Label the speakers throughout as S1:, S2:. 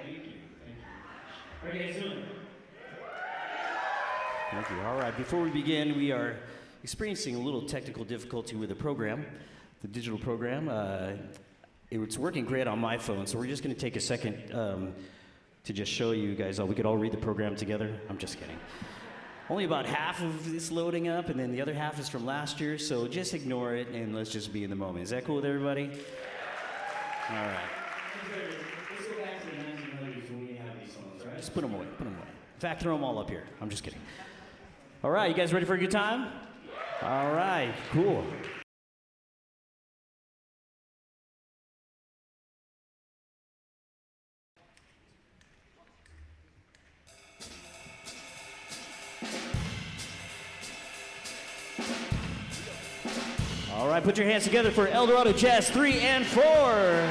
S1: Thank you. How are you guys doing? Thank you. All right, before we begin, we are experiencing a little technical difficulty with the program, the digital program. It's working great on my phone, so we're just going to take a second to just show you guys all. We could all read the program together. I'm just kidding. Only about half of this loading up, and then the other half is from last year, so just ignore it, and let's just be in the moment. Is that cool with everybody? All right. Let's go back to the 1900s when we had these songs, right? Just put them away, put them away. In fact, throw them all up here. I'm just kidding. All right, you guys ready for a good time? All right, cool. All right, put your hands together for El Dorado Jazz 3 and 4.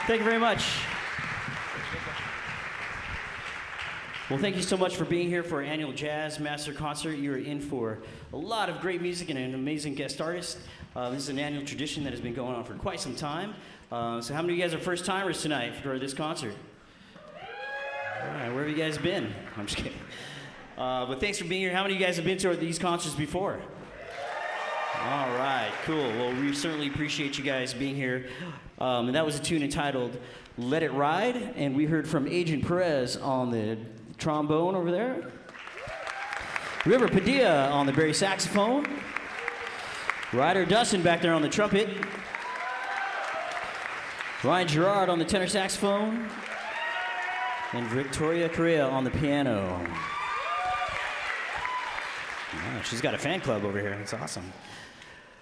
S1: Thank you very much. Well, thank you so much for being here for our annual Jazz Master Concert. You are in for a lot of great music and an amazing guest artist. This is an annual tradition that has been going on for quite some time. So how many of you guys are first-timers tonight for this concert? All right, where have you guys been? I'm just kidding. But thanks for being here. How many of you guys have been to these concerts before? All right, cool. Well, we certainly appreciate you guys being here. And that was a tune entitled Let It Ride. And we heard from Agent Perez on the trombone over there. River Padilla on the Barry saxophone. Ryder Dustin back there on the trumpet. Ryan Gerard on the tenor saxophone. And Victoria Correa on the piano. Oh, she's got a fan club over here. That's awesome.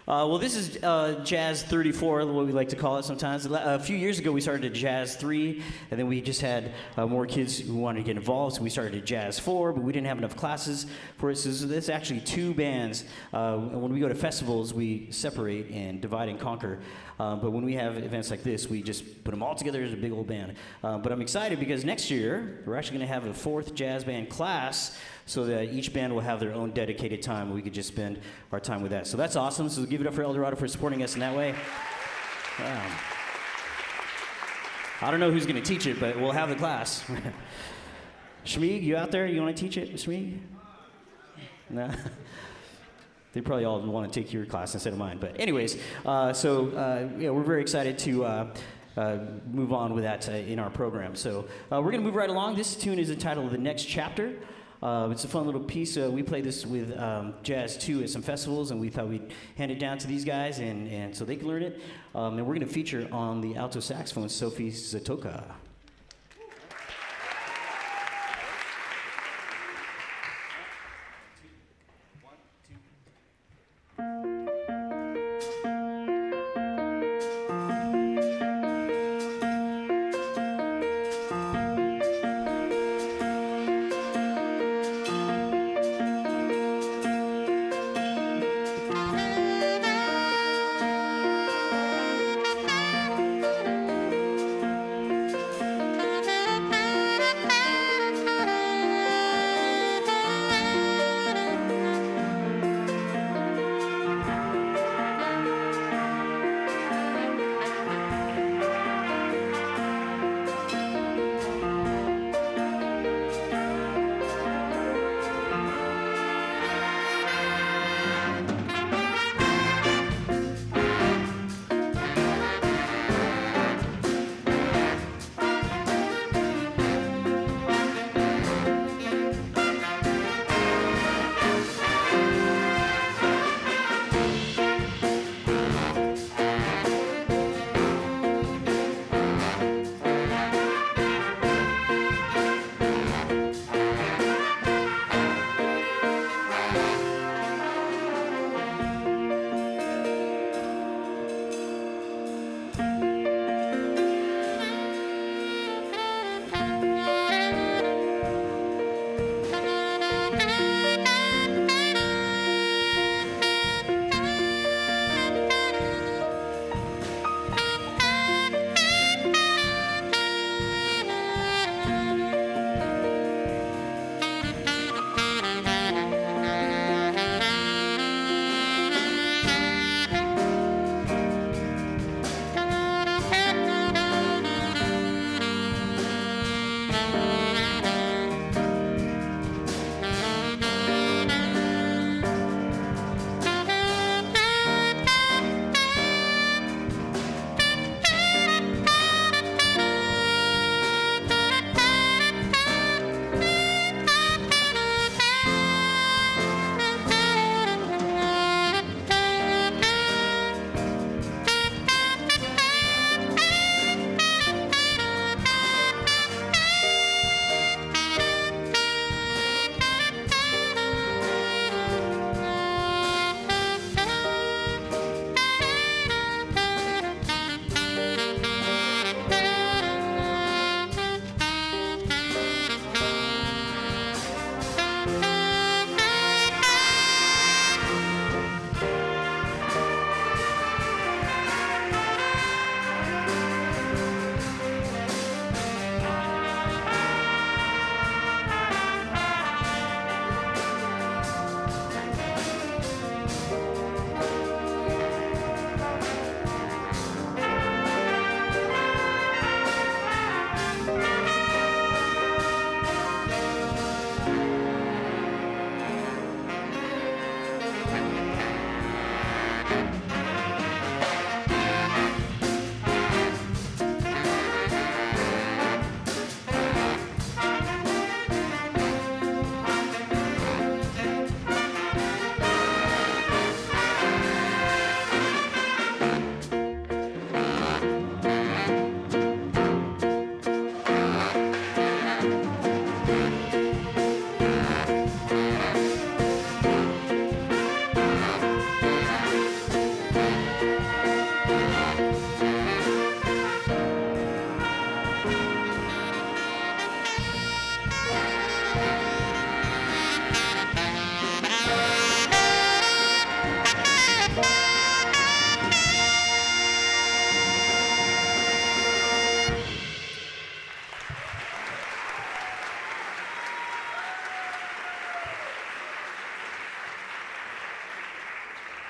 S1: Well, this is Jazz 34, what we like to call it sometimes. A few years ago, we started Jazz 3, and then we just had more kids who wanted to get involved, so we started Jazz 4, but we didn't have enough classes for it, so there's actually 2 bands. When we go to festivals, we separate and divide and conquer, but when we have events like this, we just put them all together as a big old band. But I'm excited because next year, we're actually going to have a 4th jazz band class, so that each band will have their own dedicated time. We could just spend our time with that. So that's awesome. So give it up for El Dorado for supporting us in that way. I don't know who's going to teach it, but we'll have the class. Shmeeg, you out there? You want to teach it, Shmeeg? No? They probably all want to take your class instead of mine. But anyways, yeah, we're very excited to move on with that in our program. So we're going to move right along. This tune is entitled The Next Chapter. It's a fun little piece. We played this with Jazz 2 at some festivals, and we thought we'd hand it down to these guys, and so they can learn it. And we're going to feature on the alto saxophone, Sophie Zatoka.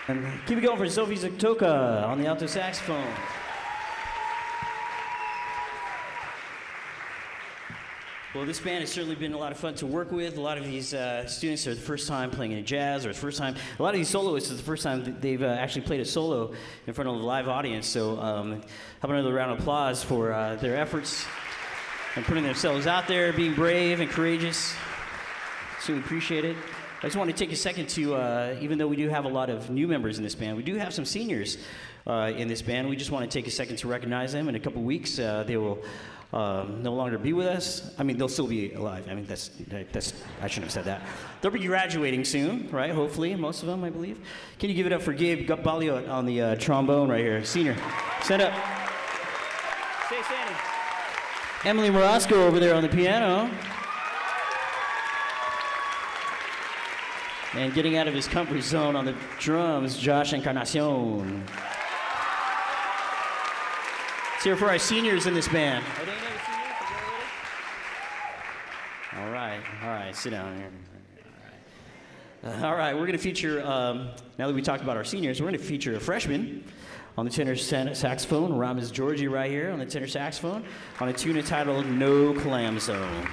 S1: And keep it going for Sophie Zaktoka on the alto saxophone. Well, this band has certainly been a lot of fun to work with. A lot of these students are the first time playing in jazz, or the first time. A lot of these soloists is the first time that they've actually played a solo in front of a live audience. So, how about another round of applause for their efforts and putting themselves out there, being brave and courageous. So we appreciate it. I just want to take a second to, even though we do have a lot of new members in this band, we do have some seniors in this band. We just want to take a second to recognize them. In a couple weeks, they will no longer be with us. I mean, they'll still be alive. I mean, that's I shouldn't have said that. They'll be graduating soon, right? Hopefully, most of them, I believe. Can you give it up for Gabe Balio on the trombone right here, senior? Stand up. Stay standing. Emily Morosco over there on the piano. And getting out of his comfort zone on the drums, Josh Encarnacion. Let's hear for our seniors in this band. Are they any seniors? All right, sit down here. All right, we're going to feature, now that we talked about our seniors, we're going to feature a freshman on the tenor saxophone, Ramiz Georgi right here on the tenor saxophone, on a tune entitled No Clam Zone.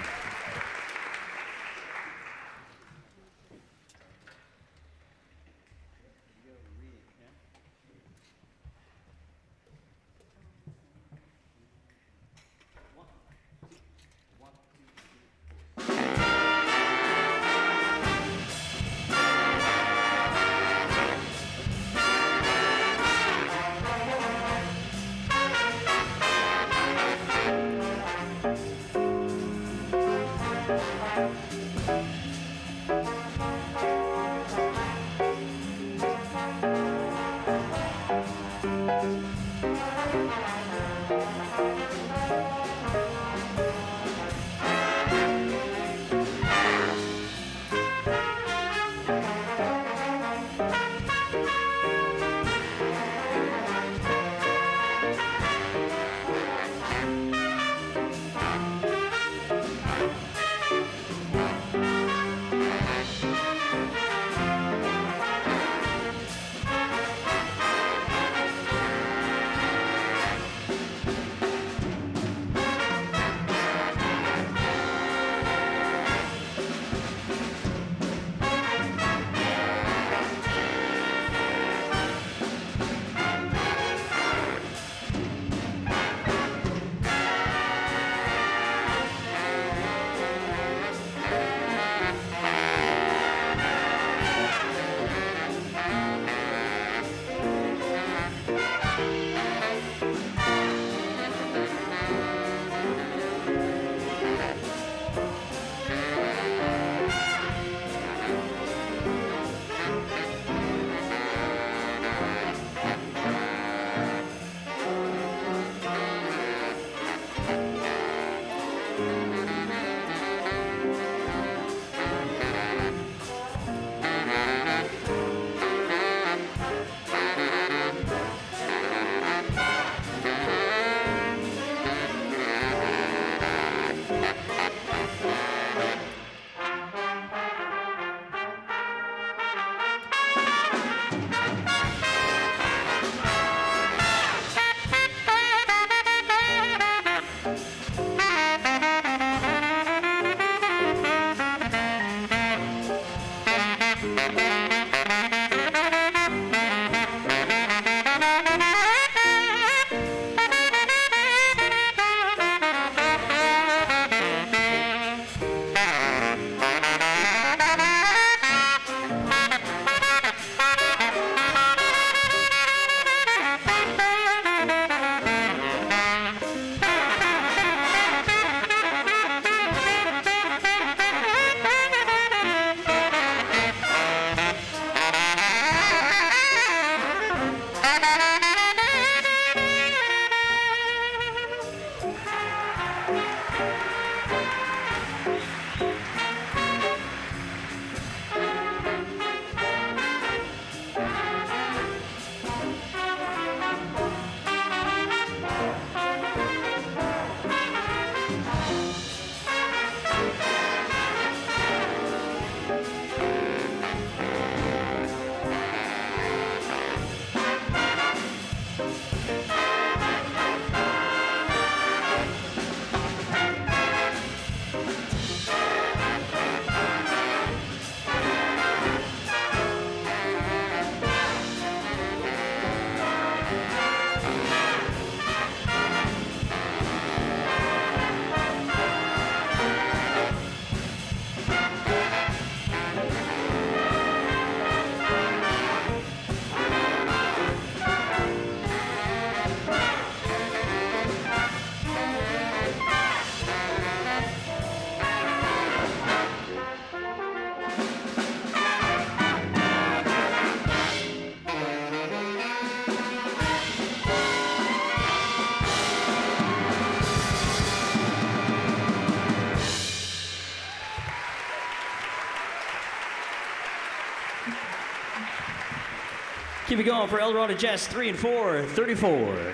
S1: Keep it going for Dorado Jazz 3 and 4, 34.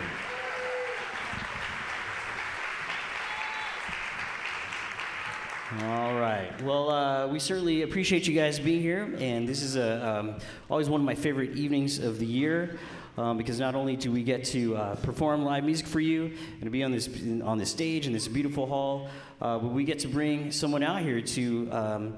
S1: All right. Well, we certainly appreciate you guys being here, and this is always one of my favorite evenings of the year because not only do we get to perform live music for you and to be on this stage in this beautiful hall, but we get to bring someone out here to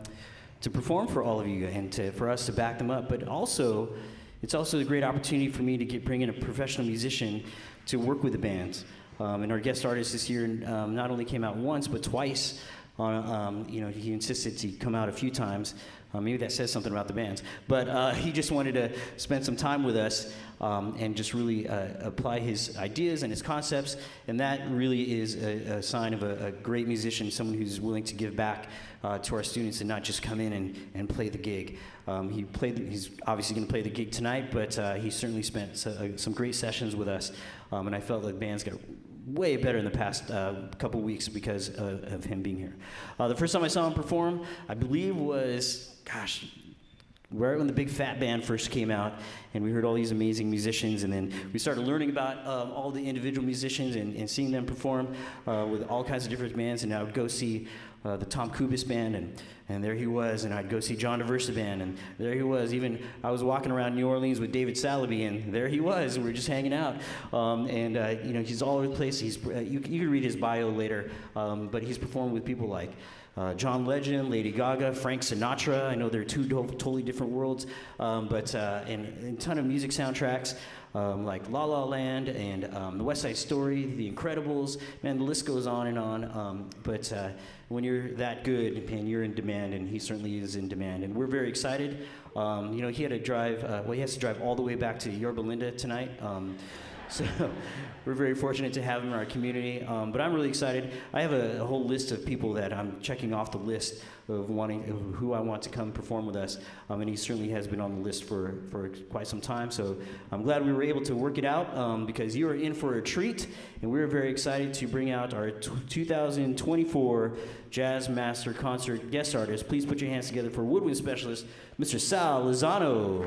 S1: perform for all of you and for us to back them up. But also, it's also a great opportunity for me to bring in a professional musician to work with the bands. And our guest artist this year not only came out once but twice. He insisted to come out a few times. Maybe that says something about the bands. But he just wanted to spend some time with us and just really apply his ideas and his concepts. And that really is a sign of a great musician, someone who's willing to give back to our students and not just come in and play the gig. He's obviously going to play the gig tonight, but he certainly spent some great sessions with us. And I felt like the bands got way better in the past couple weeks because of him being here. The first time I saw him perform, I believe was, right when the Big Fat Band first came out, and we heard all these amazing musicians, and then we started learning about all the individual musicians and seeing them perform with all kinds of different bands, and I would go see the Tom Kubis Band, and there he was, and I'd go see John Diversa Band, and there he was. Even I was walking around New Orleans with David Salaby, and there he was. We were just hanging out, he's all over the place. You can read his bio later, but he's performed with people like John Legend, Lady Gaga, Frank Sinatra. I know they're two totally different worlds, and a ton of music soundtracks. Like La La Land and The West Side Story, The Incredibles, man, the list goes on and on. But when you're that good, and you're in demand, and he certainly is in demand, and we're very excited. He had to drive. He has to drive all the way back to Yorba Linda tonight. So we're very fortunate to have him in our community. But I'm really excited. I have a whole list of people that I'm checking off the list of who I want to come perform with us. And he certainly has been on the list for quite some time. So I'm glad we were able to work it out because you are in for a treat. And we're very excited to bring out our 2024 Jazz Master Concert guest artist. Please put your hands together for woodwind specialist, Mr. Sal Lozano.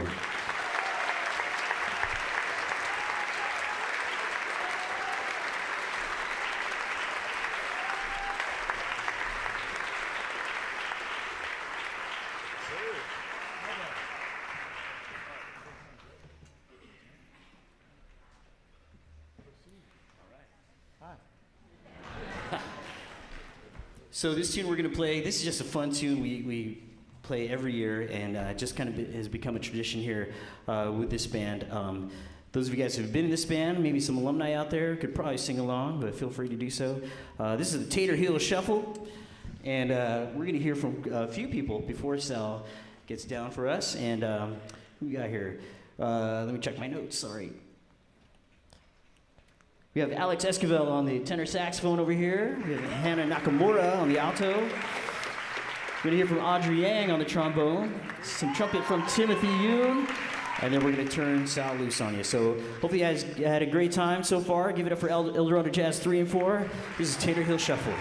S1: So this tune we're going to play, this is just a fun tune we play every year, and just kind of has become a tradition here with this band. Those of you guys who have been in this band, maybe some alumni out there, could probably sing along, but feel free to do so. This is the Tater Heel Shuffle, and we're going to hear from a few people before Sal gets down for us. And who we got here? Let me check my notes, sorry. We have Alex Esquivel on the tenor saxophone over here. We have Hannah Nakamura on the alto. We're going to hear from Audrey Yang on the trombone. Some trumpet from Timothy Yoon. And then we're going to turn Sal loose on you. So hopefully you guys had a great time so far. Give it up for Dorado Jazz 3 and 4. This is Tater Heel Shuffle.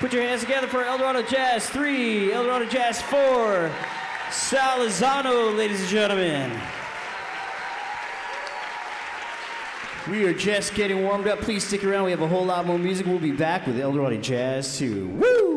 S1: Put your hands together for El Dorado Jazz 3, El Dorado Jazz 4, Salazano, ladies and gentlemen. We are just getting warmed up. Please stick around. We have a whole lot more music. We'll be back with El Dorado Jazz 2. Woo!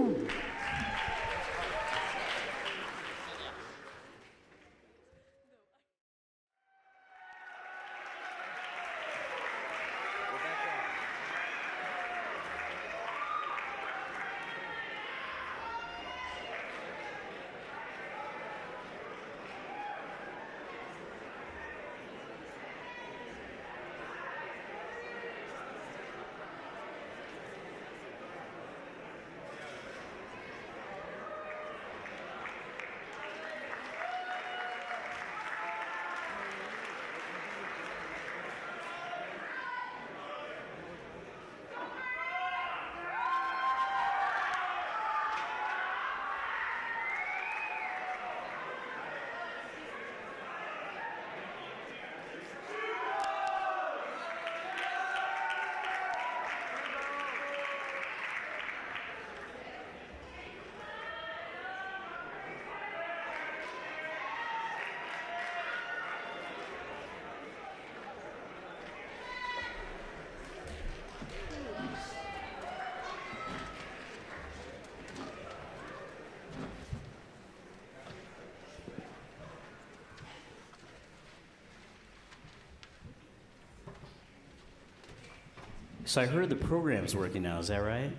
S1: So I heard the program's working now, is that right?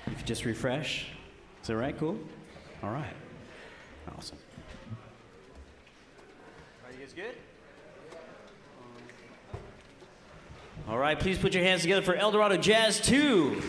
S1: If you just refresh? Is that right? Cool? All right. Awesome. Are you guys good? All right, please put your hands together for El Dorado Jazz 2.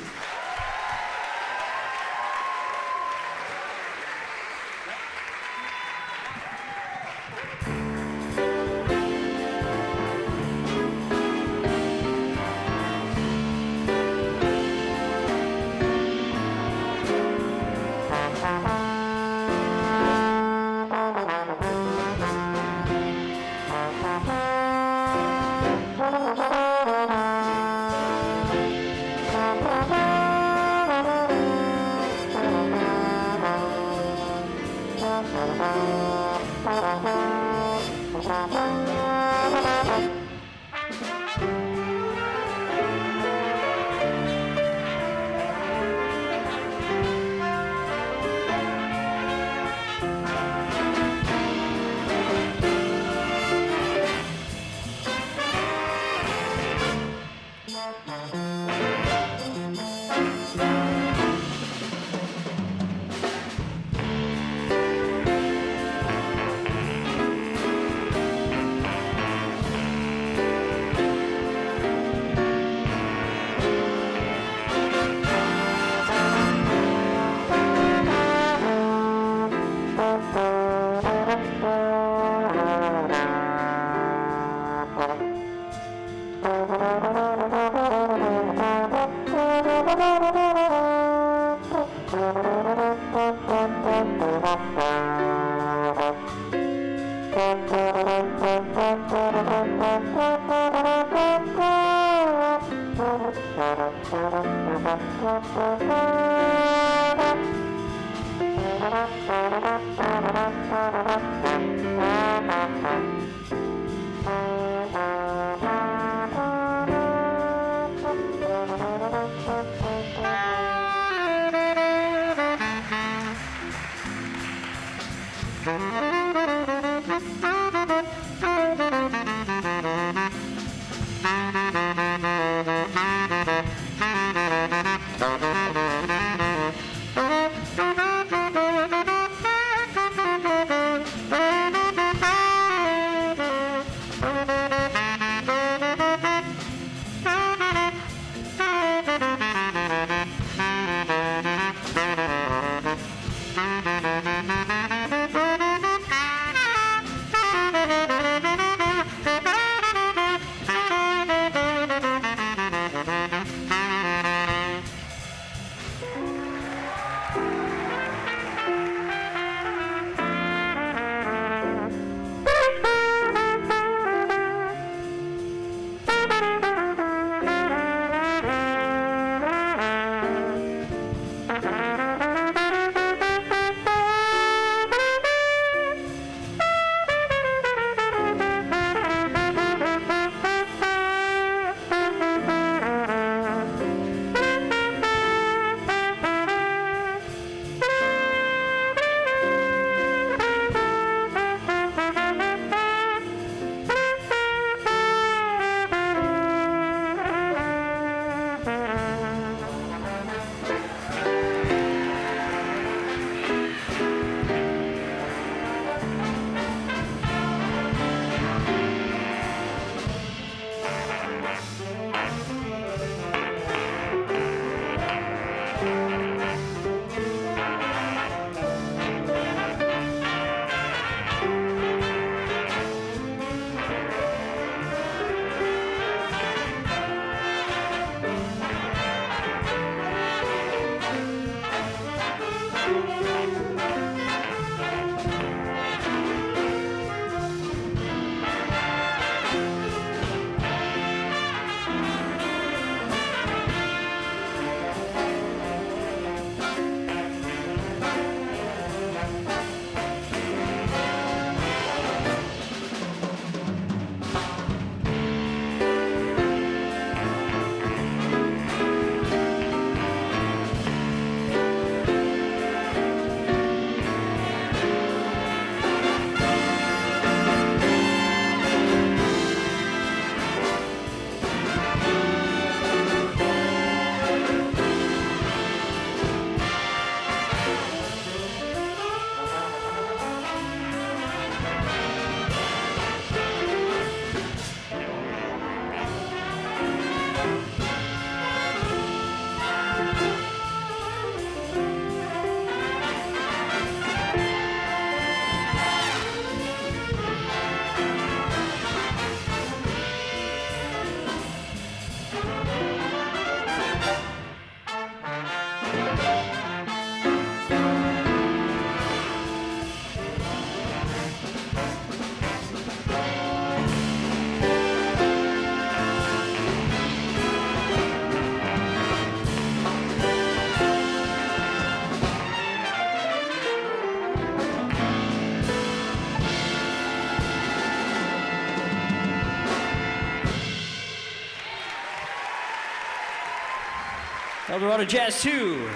S1: Dorado Jazz 2.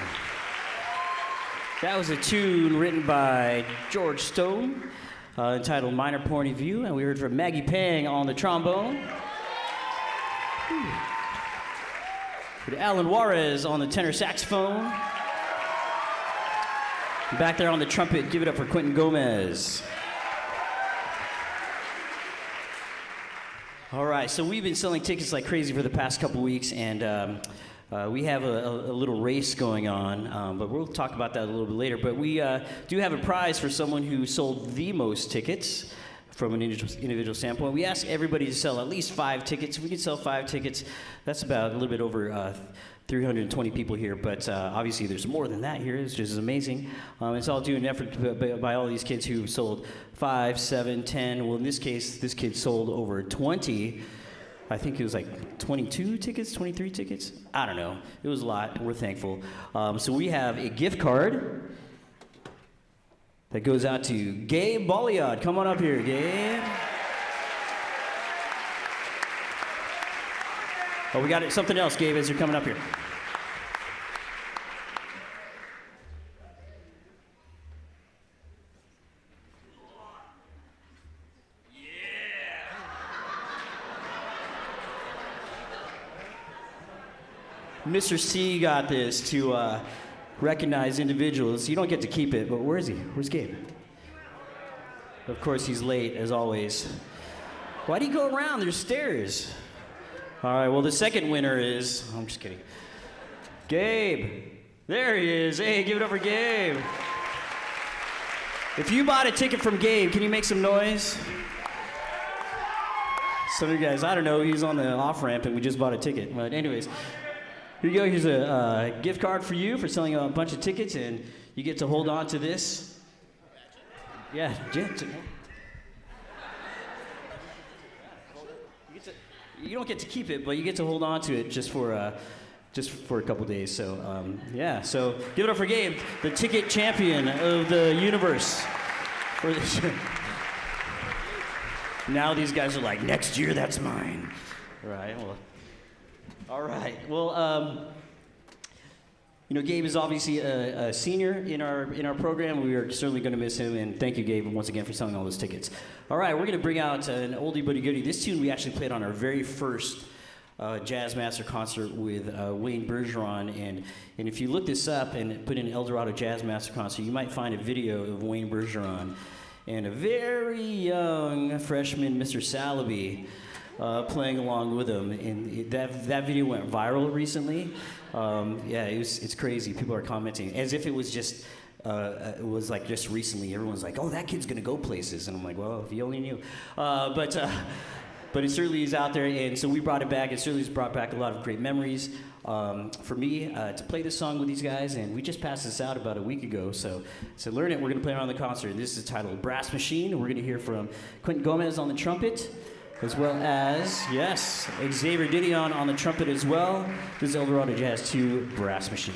S1: That was a tune written by George Stone, entitled Minor Point of View, and we heard from Maggie Pang on the trombone. With Alan Juarez on the tenor saxophone. Back there on the trumpet, give it up for Quentin Gomez. All right, so we've been selling tickets like crazy for the past couple weeks, and we have a little race going on, but we'll talk about that a little bit later. But we do have a prize for someone who sold the most tickets from an individual standpoint. We ask everybody to sell at least 5 tickets. If we can sell 5 tickets, that's about a little bit over 320 people here, but obviously there's more than that here, which is amazing. It's all due an effort by all these kids who sold 5, 7, 10. Well, in this case, this kid sold over 20. I think it was like 22 tickets, 23 tickets. I don't know. It was a lot. We're thankful. So we have a gift card that goes out to Gabe Bolliard. Come on up here, Gabe. Oh, we got something else, Gabe, as you're coming up here. Mr. C got this to recognize individuals. You don't get to keep it, but where is he? Where's Gabe? Of course, he's late, as always. Why do you go around? There's stairs. All right, well, the second winner is... I'm just kidding. Gabe. There he is. Hey, give it up for Gabe. If you bought a ticket from Gabe, can you make some noise? Some of you guys, I don't know, he's on the off-ramp and we just bought a ticket. But anyways, here you go. Here's a gift card for you for selling a bunch of tickets, and you get to hold on to this. Yeah. You don't get to keep it, but you get to hold on to it just for a couple days. So yeah. So give it up for Gabe, the ticket champion of the universe. For this year. Now these guys are like, next year that's mine. Right. Well. All right. Well, you know, Gabe is obviously a senior in our program. We are certainly going to miss him, and thank you, Gabe, once again for selling all those tickets. All right, we're going to bring out an oldie but a goodie. This tune we actually played on our very first Jazz Master concert with Wayne Bergeron, and if you look this up and put in El Dorado Jazz Master concert, you might find a video of Wayne Bergeron and a very young freshman, Mr. Salaby, playing along with him, and that video went viral recently. Yeah, it's crazy. People are commenting as if it was just it was like just recently. Everyone's like, "Oh, that kid's gonna go places," and I'm like, "Well, if you only knew." But it certainly is out there, and so we brought it back. It certainly has brought back a lot of great memories for me to play this song with these guys, and we just passed this out about a week ago. So learn it. We're gonna play it on the concert. This is titled "Brass Machine," and we're gonna hear from Quentin Gomez on the trumpet, as well as, yes, Xavier Didion on the trumpet as well. This is El Dorado Jazz 2, Brass Machine.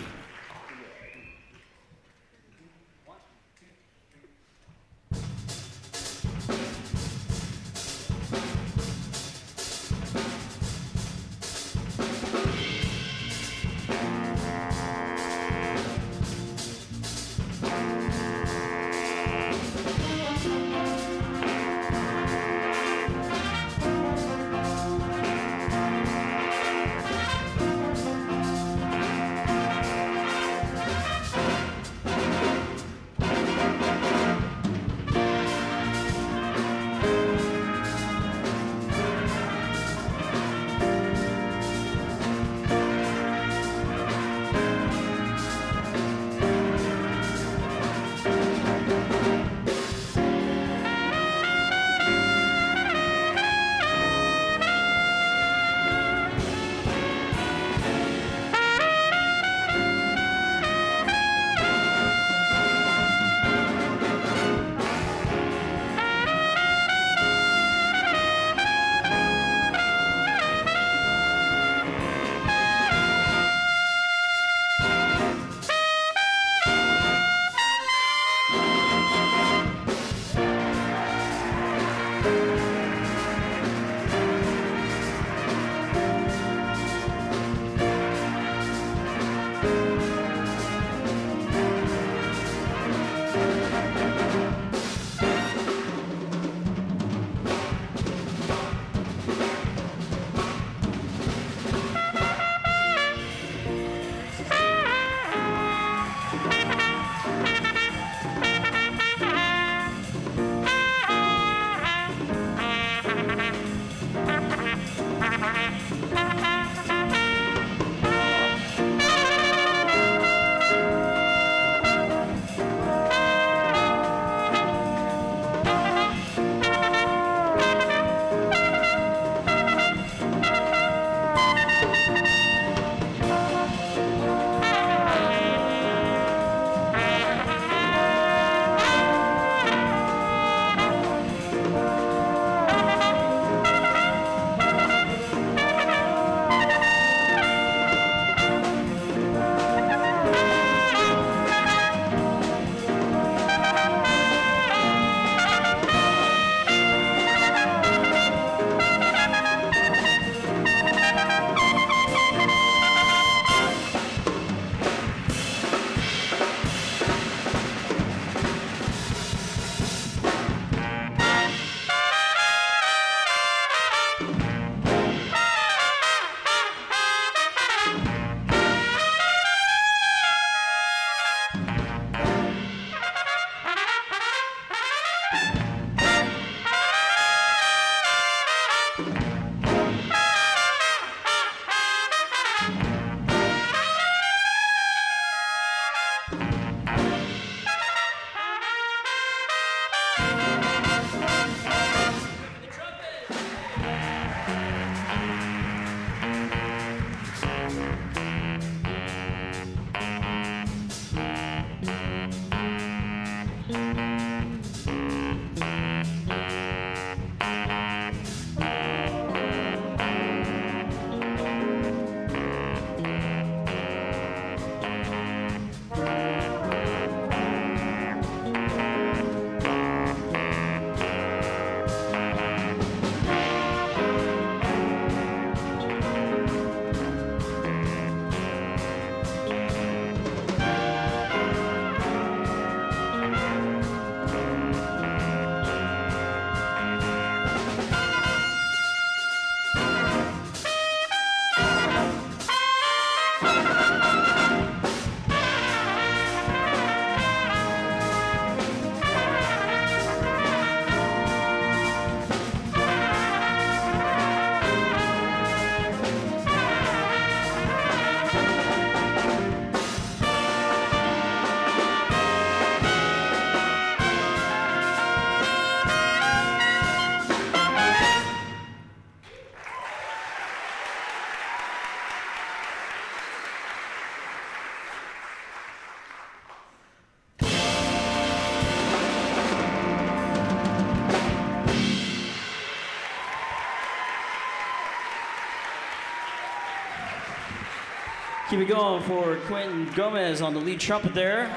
S1: Keep it going for Quentin Gomez on the lead trumpet there.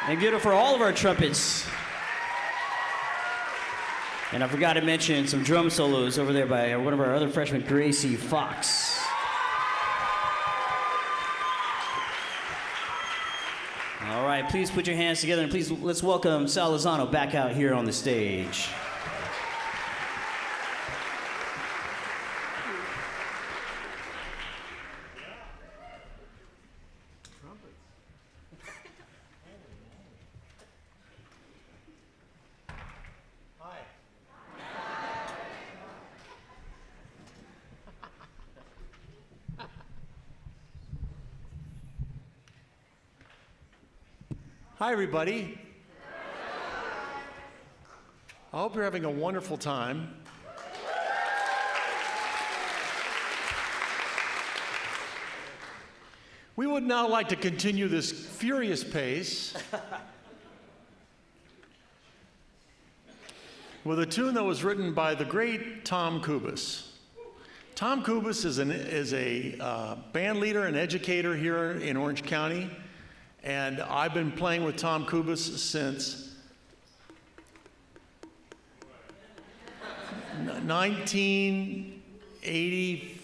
S1: And give it for all of our trumpets. And I forgot to mention some drum solos over there by one of our other freshmen, Gracie Fox. All right, please put your hands together and please let's welcome Sal Lozano back out here on the stage.
S2: Hi, everybody. I hope you're having a wonderful time. We would now like to continue this furious pace with a tune that was written by the great Tom Kubis. Tom Kubis is a band leader and educator here in Orange County. And I've been playing with Tom Kubis since 1980,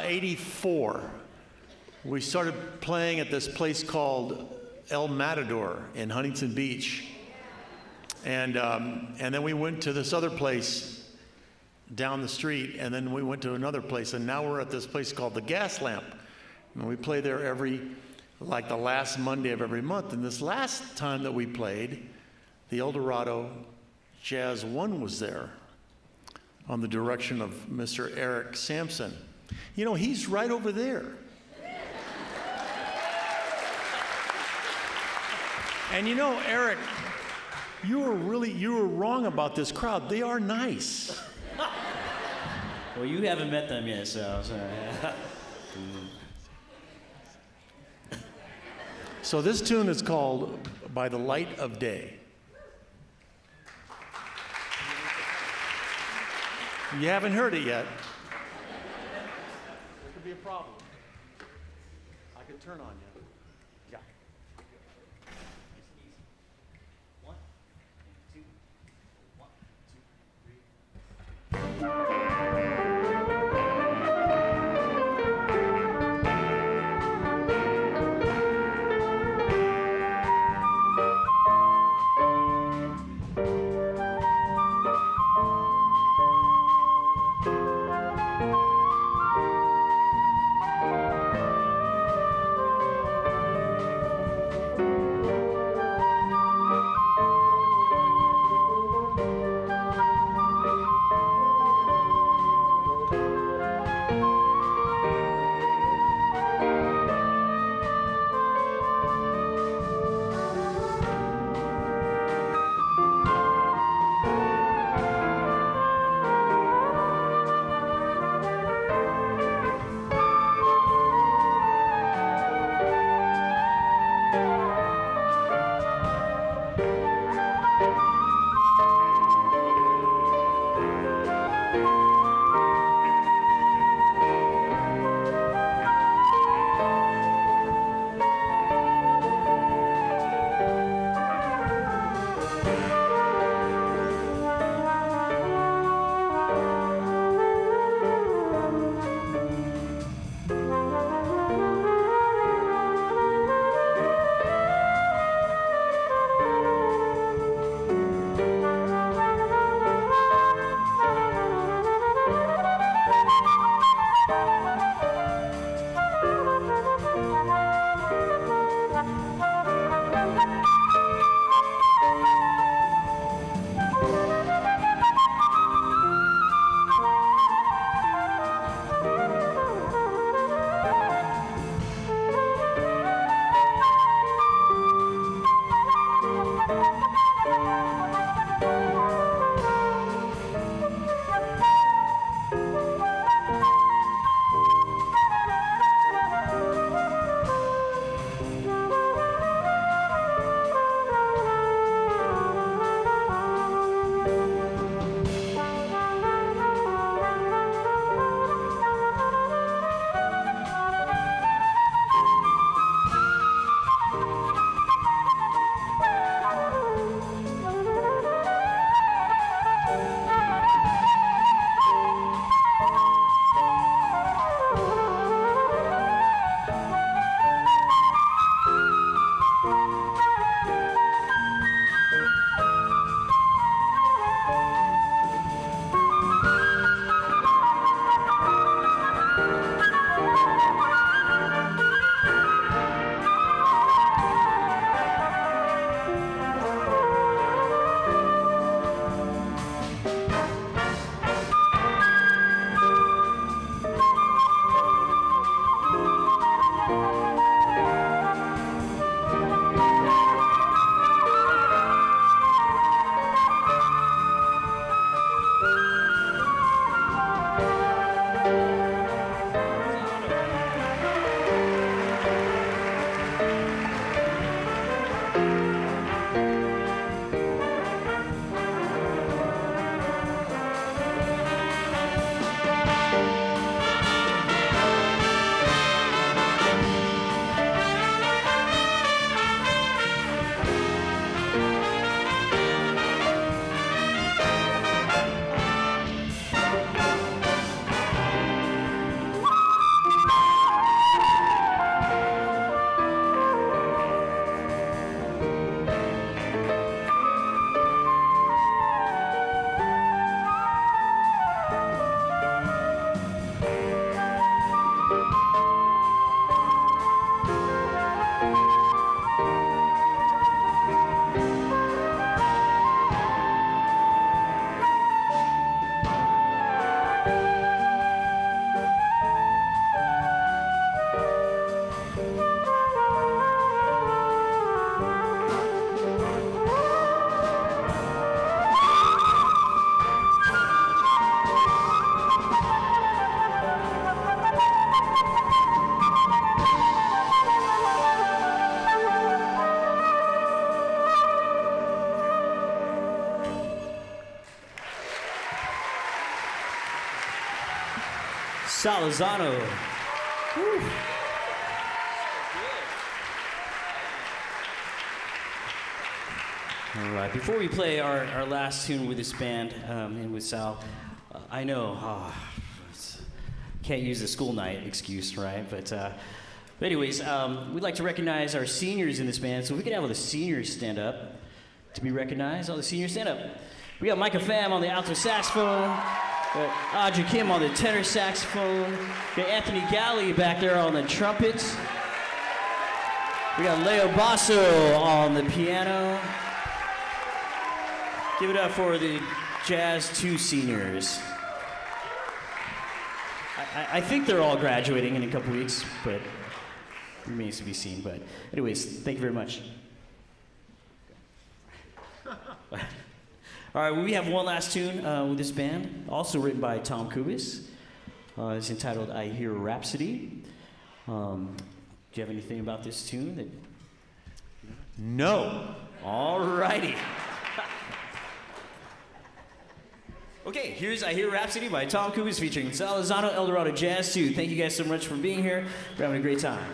S2: 84. We started playing at this place called El Matador in Huntington Beach. And then we went to this other place down the street, and then we went to another place, and now we're at this place called the Gas Lamp. And we play there like the last Monday of every month. And this last time that we played, the Dorado Jazz One was there on the direction of Mr. Eric Sampson. You know, he's right over there. And you know, Eric, you were wrong about this crowd. They are nice.
S1: Well, you haven't met them yet, so.
S2: So this tune is called By the Light of Day. You haven't heard it yet. There could be a problem. I could turn on you. Yeah. One, two, one, two, three.
S1: Salazano. Woo. All right, before we play our last tune with this band and with Sal, I know, can't use the school night excuse, right? But anyways, we'd like to recognize our seniors in this band, so if we could have all the seniors stand up to be recognized. All the seniors stand up. We got Micah Pham on the alto saxophone, got Audrey Kim on the tenor saxophone, we got Anthony Galley back there on the trumpet, we got Leo Basso on the piano. Give it up for the Jazz 2 seniors. I think they're all graduating in a couple weeks, but remains to be seen. But anyways, thank you very much. All right, we have one last tune with this band, also written by Tom Kubis. It's entitled I Hear Rhapsody. Do you have anything about this tune?
S2: No.
S1: All righty. Okay, here's I Hear Rhapsody by Tom Kubis featuring Salazano, El Dorado Jazz 2. Thank you guys so much for being here. We're having a great time.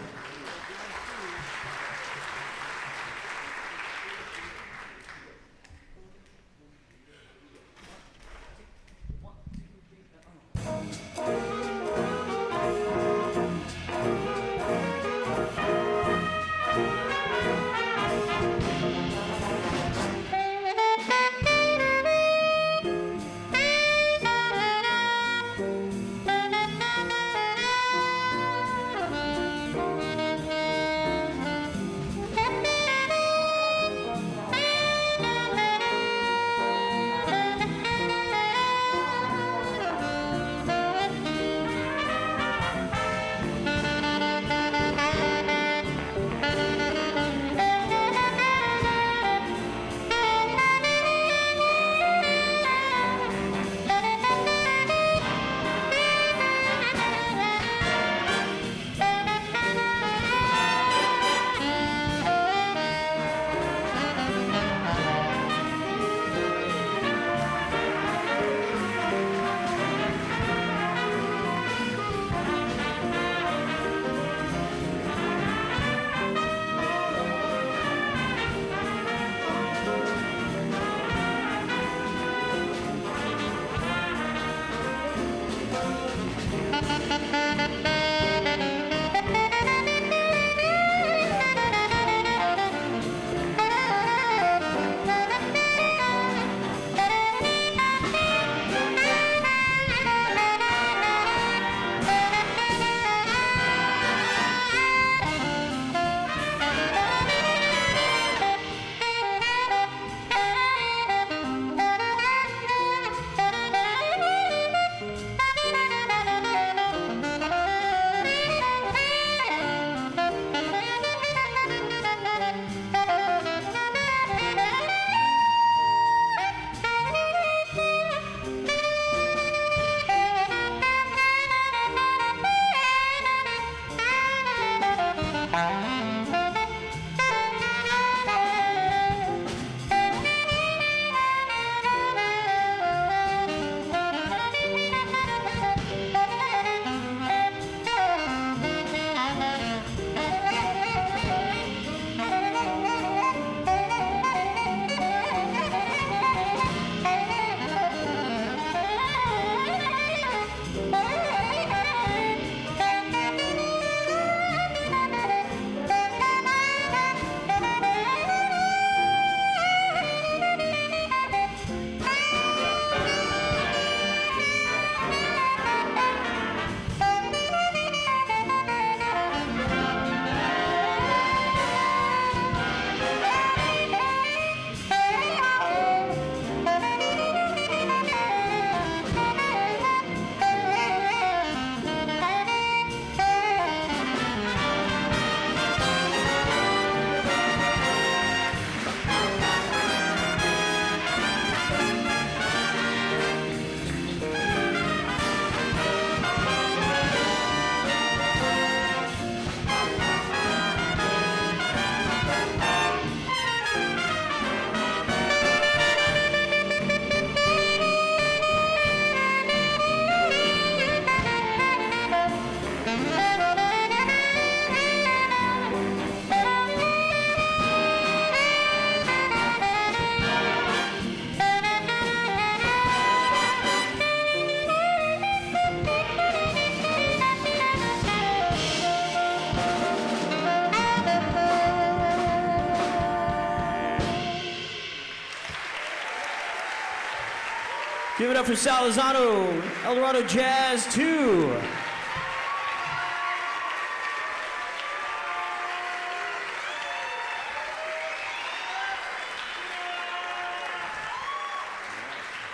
S1: Give it up for Salazano, El Dorado Jazz 2.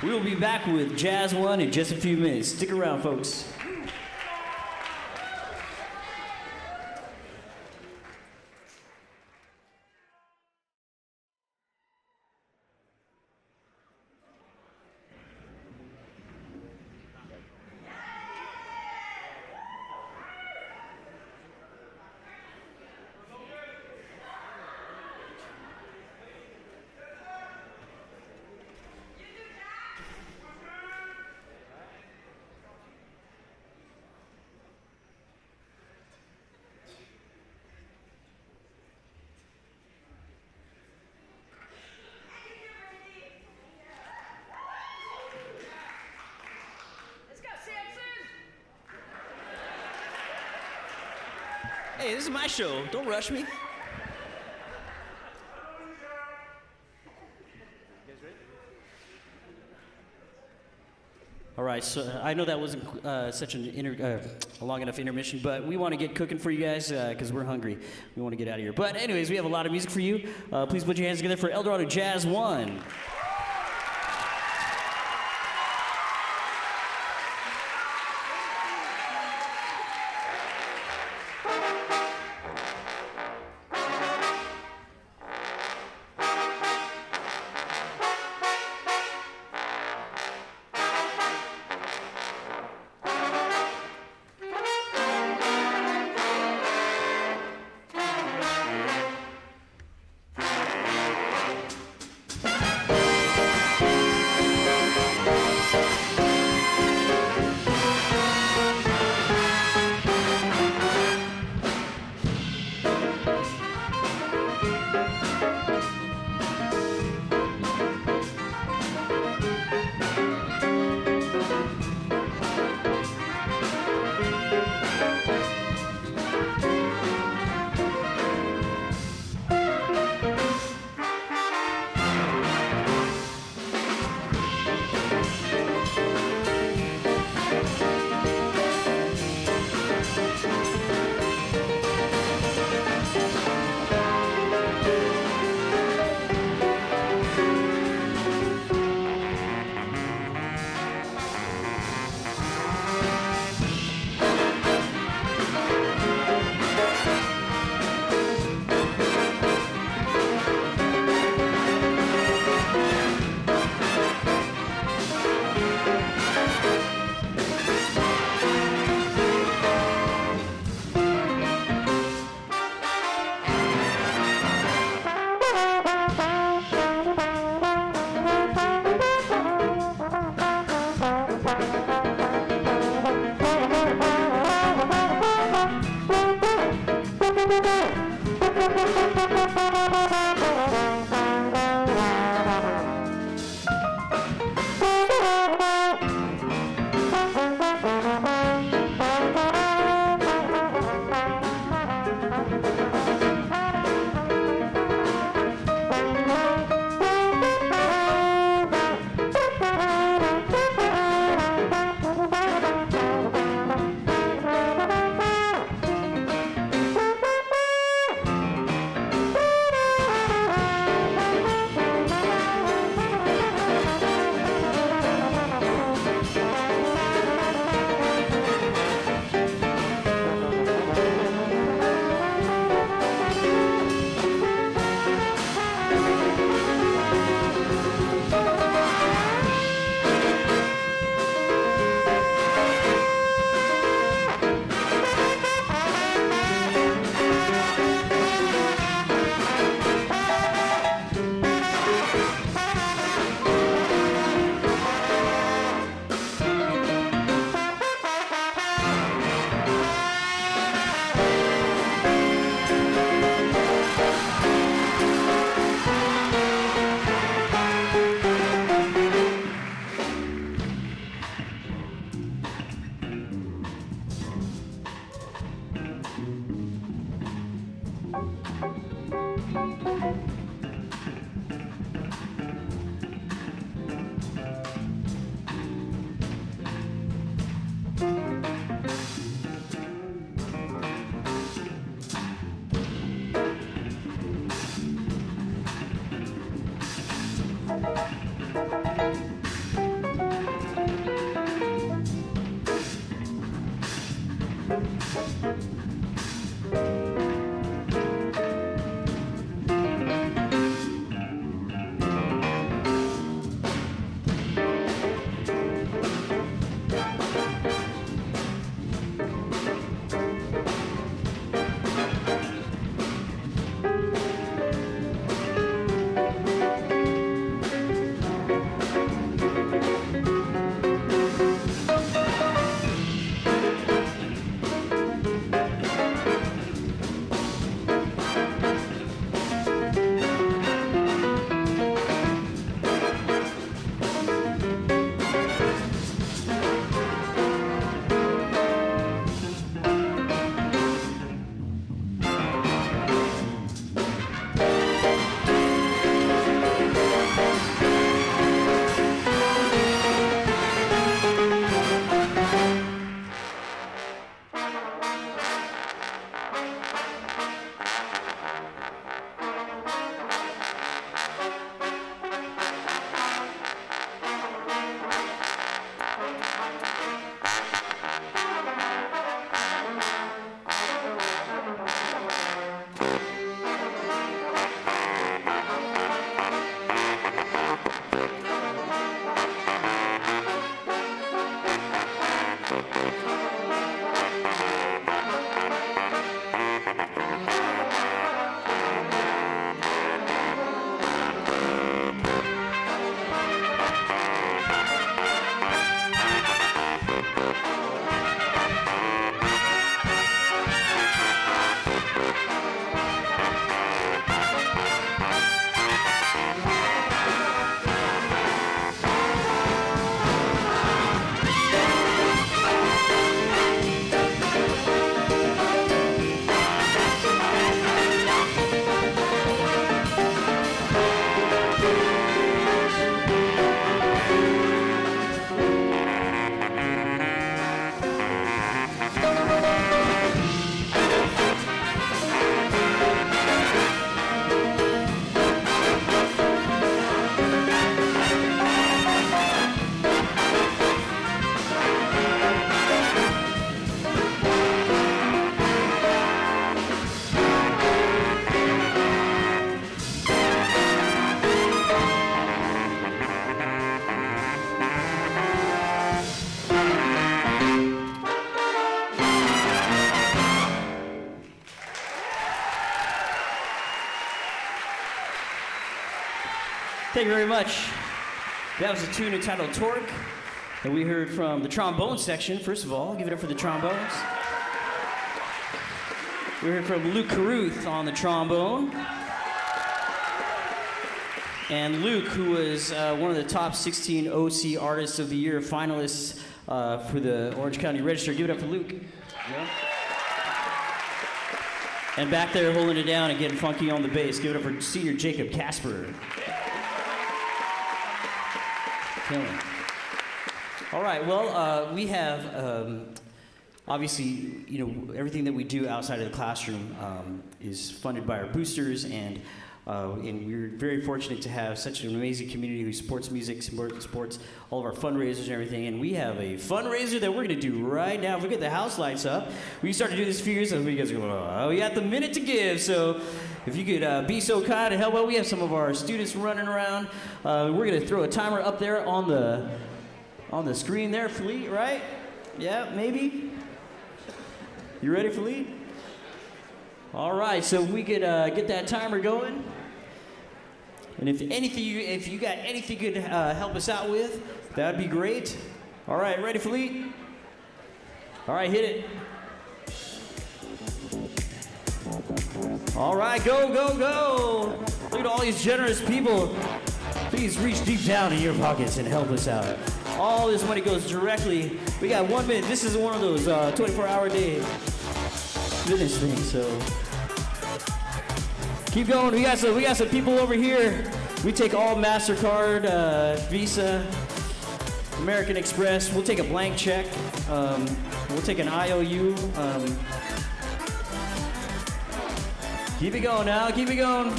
S1: We will be back with Jazz 1 in just a few minutes. Stick around, folks. Hey, this is my show. Don't rush me. All right, so I know that wasn't such a long enough intermission, but we want to get cooking for you guys because we're hungry. We want to get out of here. But anyways, we have a lot of music for you. Please put your hands together for El Dorado Jazz 1. Thank you very much. That was a tune entitled Torque. And we heard from the trombone section. First of all, give it up for the trombones. We heard from Luke Carruth on the trombone. And Luke, who was one of the top 16 OC Artists of the Year finalists for the Orange County Register. Give it up for Luke. Yeah. And back there holding it down and getting funky on the bass. Give it up for senior Jacob Casper. Killing. All right, well, we have, obviously, you know, everything that we do outside of the classroom is funded by our boosters, and we're very fortunate to have such an amazing community who supports music, supports all of our fundraisers and everything. And we have a fundraiser that we're going to do right now. If we get the house lights up, we started to do this a few years ago. You guys are going, oh, we got the minute to give. So if you could be so kind and help out, we have some of our students running around. We're going to throw a timer up there on the screen there, Fleet, right? Yeah, maybe. You ready, Fleet? All right, so if we could get that timer going. And if you got anything you could help us out with, that'd be great. All right, ready, Fleet? All right, hit it. All right, go, go, go. Look at all these generous people. Please reach deep down in your pockets and help us out. All this money goes directly. We got 1 minute. This is one of those 24-hour day fitness things, so keep going. We got some people over here. We take all MasterCard, Visa, American Express. We'll take a blank check. We'll take an IOU. Keep it going now. Keep it going.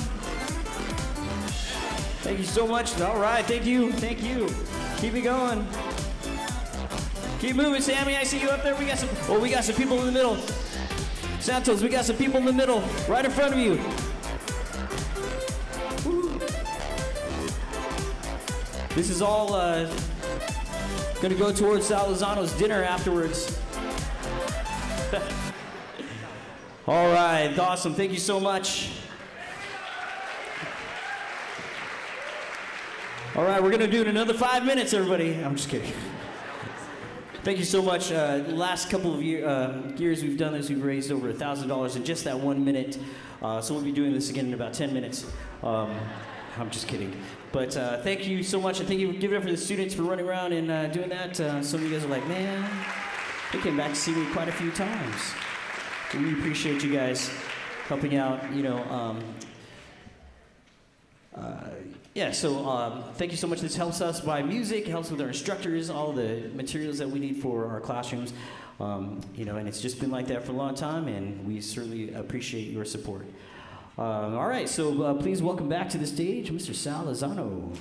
S1: Thank you so much. All right. Thank you. Thank you. Keep it going. Keep moving, Sammy. I see you up there. We got some people in the middle. Santos, we got some people in the middle, right in front of you. Woo. This is all gonna go towards Sal Lozano's dinner afterwards. All right, awesome. Thank you so much. All right, we're gonna do it in another 5 minutes, everybody. I'm just kidding. Thank you so much. Last couple of years we've done this, we've raised over $1,000 in just that 1 minute. So we'll be doing this again in about 10 minutes. I'm just kidding. But thank you so much, and thank you. Give it up for the students for running around and doing that. Some of you guys are like, man, they came back to see me quite a few times. We appreciate you guys helping out, you know. Yeah, so thank you so much. This helps us buy music, helps with our instructors, all the materials that we need for our classrooms. You know, and it's just been like that for a long time, and we certainly appreciate your support. All right, so please welcome back to the stage Mr. Sal Lozano.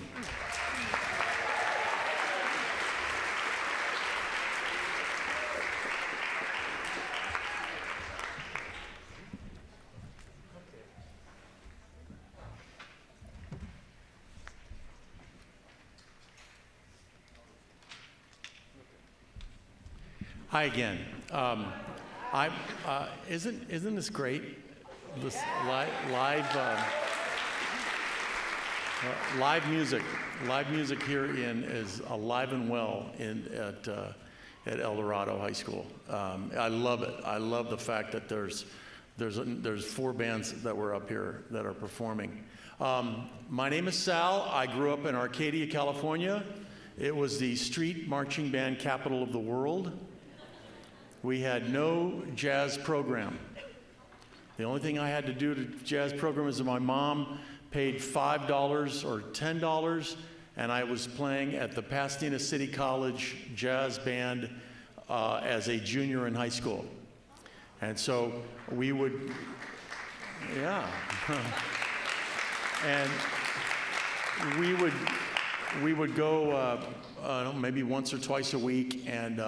S2: Hi again. Isn't this great? This live music here is alive and well at El Dorado High School. I love it. I love the fact that there's 4 bands that were up here that are performing. My name is Sal. I grew up in Arcadia, California. It was the street marching band capital of the world. We had no jazz program. The only thing I had to do to jazz program is that my mom paid $5 or $10, and I was playing at the Pasadena City College jazz band as a junior in high school. And so we would, yeah. And we would go maybe once or twice a week and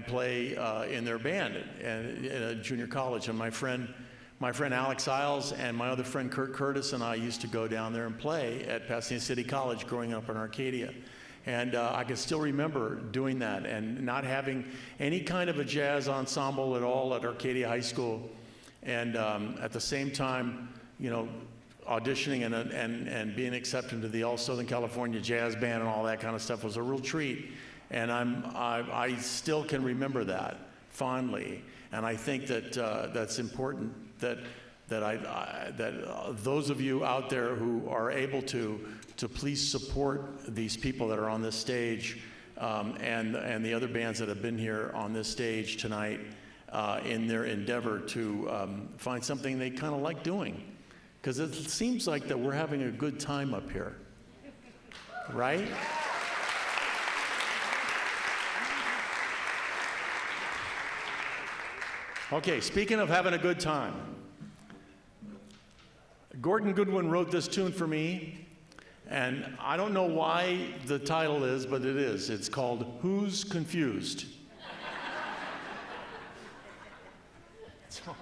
S2: play in their band in a junior college. And my friend Alex Isles and my other friend Kurt Curtis and I used to go down there and play at Pasadena City College growing up in Arcadia. And I can still remember doing that and not having any kind of a jazz ensemble at all at Arcadia High School. And at the same time, you know, auditioning and being accepted to the All Southern California Jazz Band and all that kind of stuff was a real treat. And I still can remember that fondly. And I think that that's important that those of you out there who are able to please support these people that are on this stage and the other bands that have been here on this stage tonight in their endeavor to find something they kind of like doing. Because it seems like that we're having a good time up here, right? Okay, speaking of having a good time, Gordon Goodwin wrote this tune for me, and I don't know why the title is, but it is. It's called Who's Confused? It's on.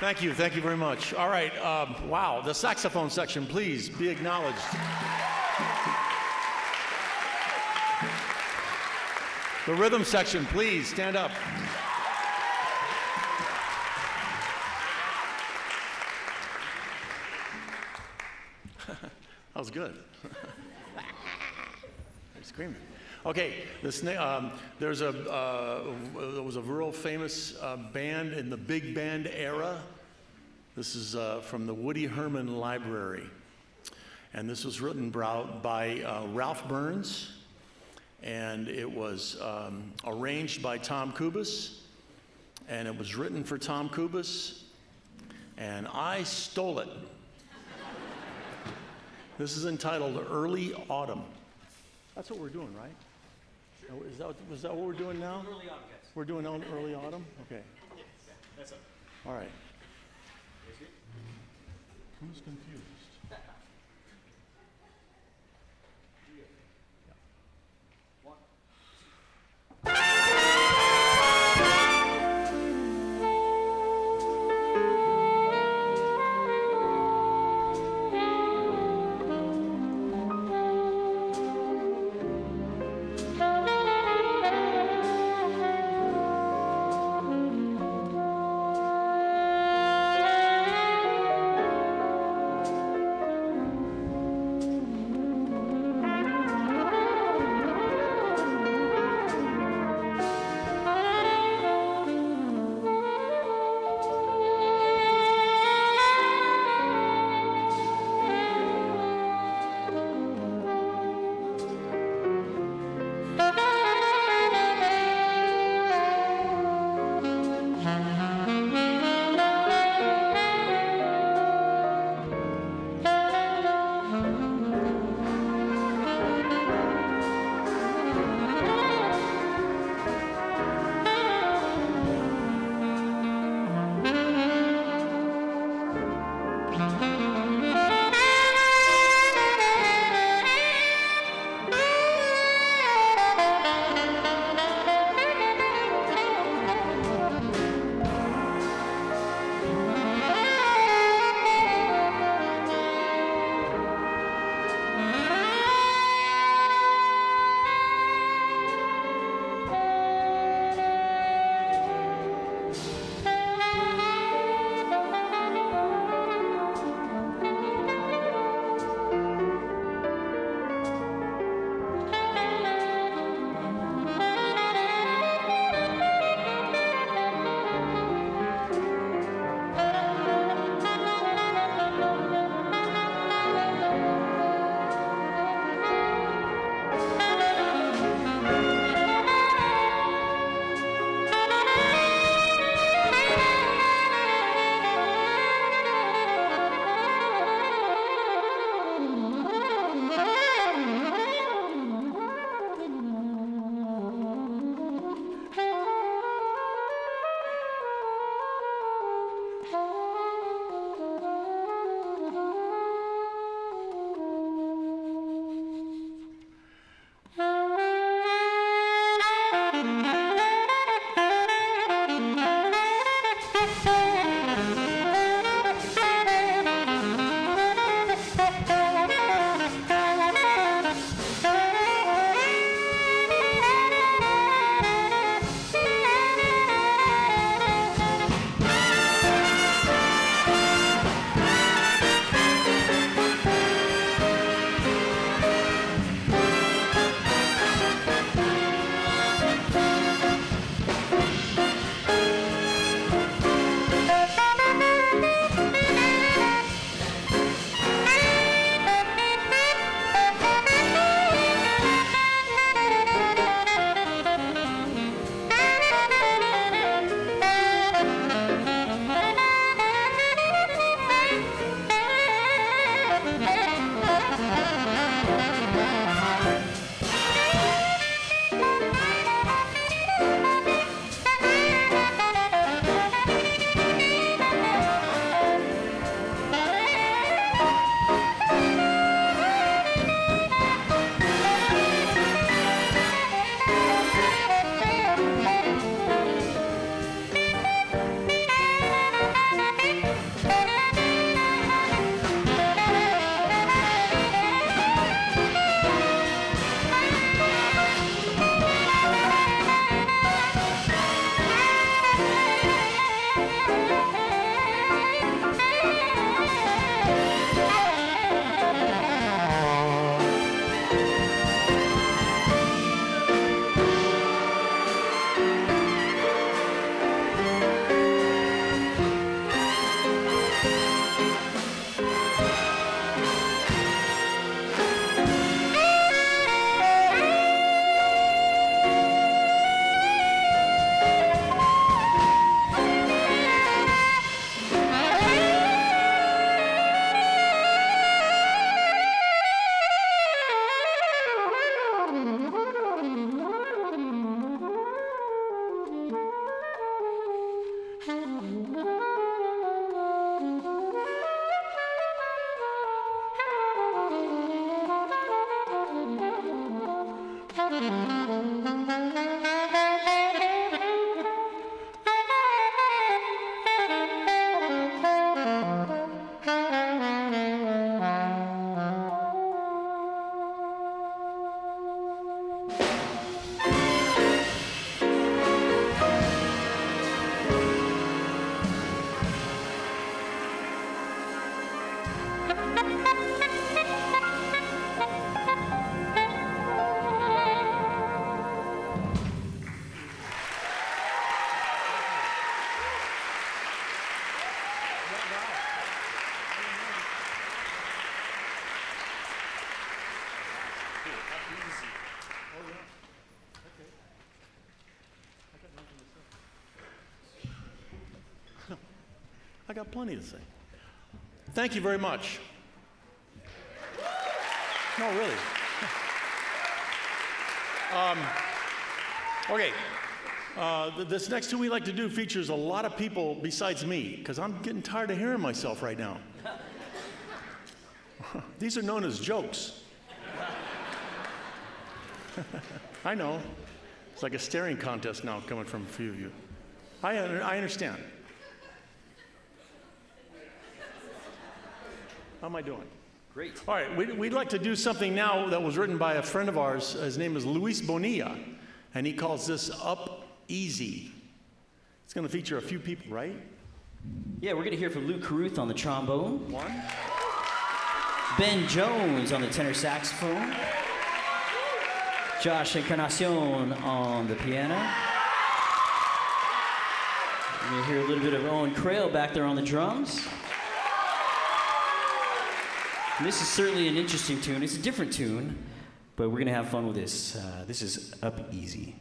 S2: Thank you very much. All right, wow, the saxophone section, please be acknowledged. The rhythm section, please stand up. That was good. You're screaming. Okay, there was a real famous band in the big band era. This is from the Woody Herman Library. And this was written by Ralph Burns. And it was arranged by Tom Kubis. And it was written for Tom Kubis. And I stole it. This is entitled Early Autumn. That's what we're doing, right? Sure. Was that what we're doing now? Early autumn, guys. We're doing early autumn? Okay. Yeah, that's it. All right. Who's confused? Oh, yeah. Okay. I got nothing to say. I got plenty to say. Thank you very much. No, really. Okay. This next tune we like to do features a lot of people besides me, because I'm getting tired of hearing myself right now. These are known as jokes. I know. It's like a staring contest now coming from a few of you. I understand. How am I doing?
S1: Great.
S2: All right, we'd like to do something now that was written by a friend of ours. His name is Luis Bonilla, and he calls this Up Easy. It's going to feature a few people, right?
S1: Yeah, we're going to hear from Luke Caruth on the trombone.
S2: One.
S1: Ben Jones on the tenor saxophone. Josh Encarnacion on the piano. We're going to hear a little bit of Owen Crail back there on the drums. And this is certainly an interesting tune. It's a different tune, but we're going to have fun with this. This is Up Easy.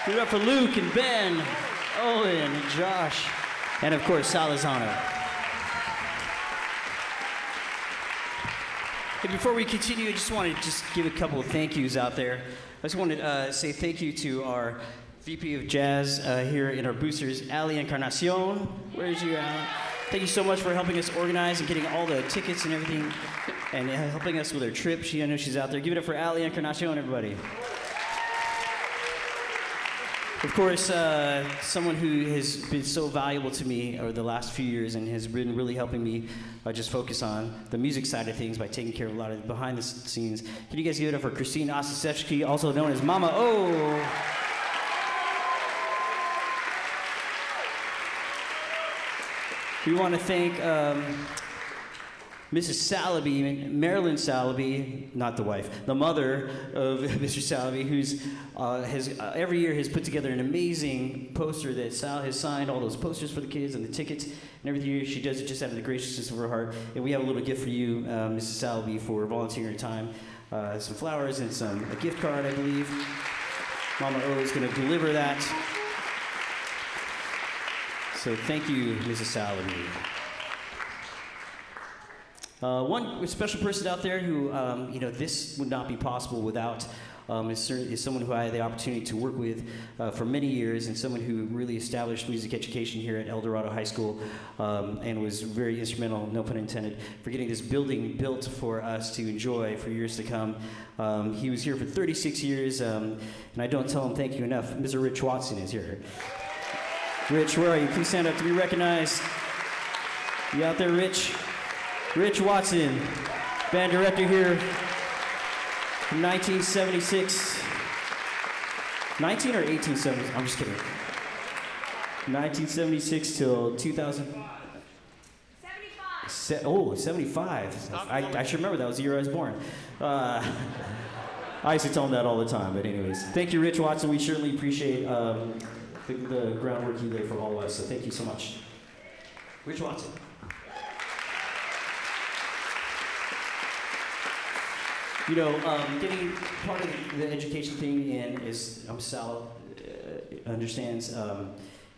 S1: Give it up for Luke and Ben, Owen and Josh, and of course Salazano. And before we continue, I just want to give a couple of thank yous out there. I just want to say thank you to our VP of Jazz here in our boosters, Ali Encarnacion. Where is you, Ali? Thank you so much for helping us organize and getting all the tickets and everything and helping us with our trip. I know she's out there. Give it up for Ali Encarnacion, everybody. Of course, someone who has been so valuable to me over the last few years and has been really helping me just focus on the music side of things by taking care of a lot of the behind the scenes. Can you guys give it up for Christine Osisevsky, also known as Mama O? We want to thank Mrs. Salaby, Marilyn Salaby, not the wife, the mother of Mr. Salaby, who's every year has put together an amazing poster that Sal has signed, all those posters for the kids and the tickets, and every year she does it just out of the graciousness of her heart. And we have a little gift for you, Mrs. Salaby, for volunteering your time. Some flowers and a gift card, I believe. Mama O is going to deliver that. So thank you, Mrs. Salaby. One special person out there who, this would not be possible without is someone who I had the opportunity to work with for many years, and someone who really established music education here at El Dorado High School, and was very instrumental, no pun intended, for getting this building built for us to enjoy for years to come. He was here for 36 years, and I don't tell him thank you enough. Mr. Rich Watson is here. Rich, where are you? Please stand up to be recognized. You out there, Rich? Rich Watson, band director here from 1976. 19 or 1870? I'm just kidding. 1976 till 2000. 75. 75. I should remember that was the year I was born. I used to tell him that all the time, but anyways. Thank you, Rich Watson. We certainly appreciate the groundwork you laid for all of us, so thank you so much. Rich Watson. Getting part of the education thing in is, Sal understands,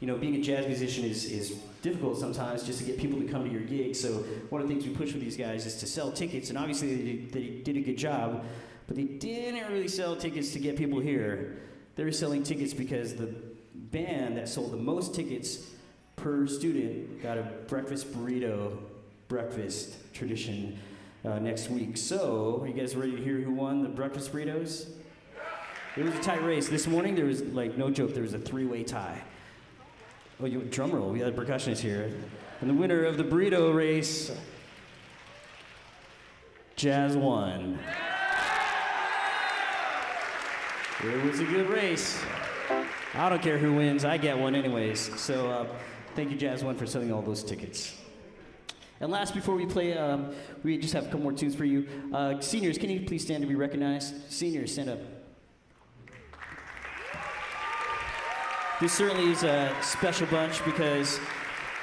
S1: being a jazz musician is difficult sometimes just to get people to come to your gigs. So one of the things we push with these guys is to sell tickets, and obviously they did a good job, but they didn't really sell tickets to get people here. They were selling tickets because the band that sold the most tickets per student got a breakfast burrito breakfast tradition next week. So, are you guys ready to hear who won the breakfast burritos? It was a tight race. This morning, there was, no joke, there was a three-way tie. Oh, drum roll, we had a percussionist here. And the winner of the burrito race, Jazz won. It was a good race. I don't care who wins, I get one anyways. So, thank you, Jazz One, for selling all those tickets. And last, before we play, we just have a couple more tunes for you. Seniors, can you please stand to be recognized? Seniors, stand up. This certainly is a special bunch because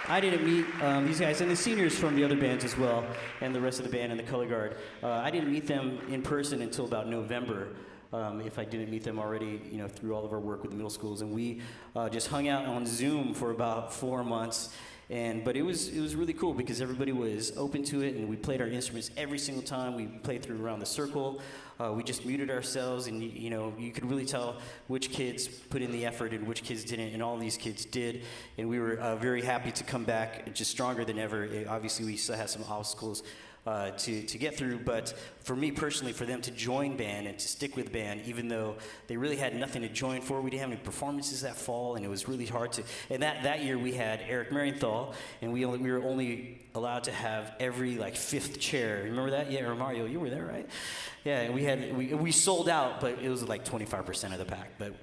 S1: I didn't meet these guys, and the seniors from the other bands as well, and the rest of the band and the color guard. I didn't meet them in person until about November. If I didn't meet them already, through all of our work with the middle schools, and we just hung out on Zoom for about 4 months. But it was really cool because everybody was open to it, and we played our instruments every single time. We played through around the circle. We just muted ourselves, and you could really tell which kids put in the effort and which kids didn't, and all these kids did. And we were very happy to come back just stronger than ever. Obviously, we still had some obstacles to get through, but for me personally, for them to join band and to stick with band, even though they really had nothing to join for, we didn't have any performances that fall, and it was really hard to. And that year we had Eric Marienthal, and we were only allowed to have every fifth chair. Remember that? Yeah, or Mario, you were there, right? Yeah, and we sold out, but it was 25% of the pack, but.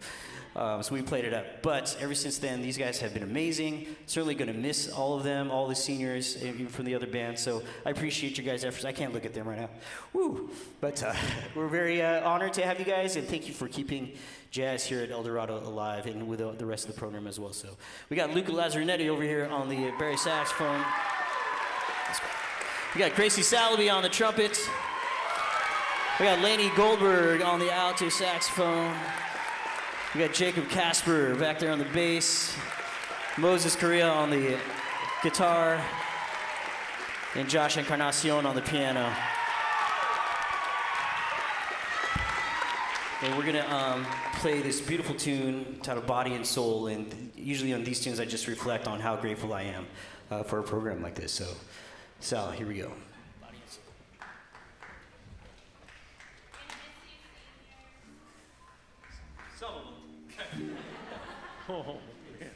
S1: So we played it up. But ever since then, these guys have been amazing. Certainly going to miss all of them, all the seniors, even from the other bands. So I appreciate your guys' efforts. I can't look at them right now. Woo! But we're very honored to have you guys, and thank you for keeping jazz here at El Dorado alive and with the rest of the program as well. So we got Luca Lazzaretti over here on the Barry saxophone. We got Gracie Salaby on the trumpet. We got Laney Goldberg on the alto saxophone. We got Jacob Casper back there on the bass, Moses Correa on the guitar, and Josh Encarnacion on the piano. And we're gonna play this beautiful tune titled Body and Soul, and usually on these tunes I just reflect on how grateful I am for a program like this. So, Sal, here we go. Body and Soul.
S2: Oh, man.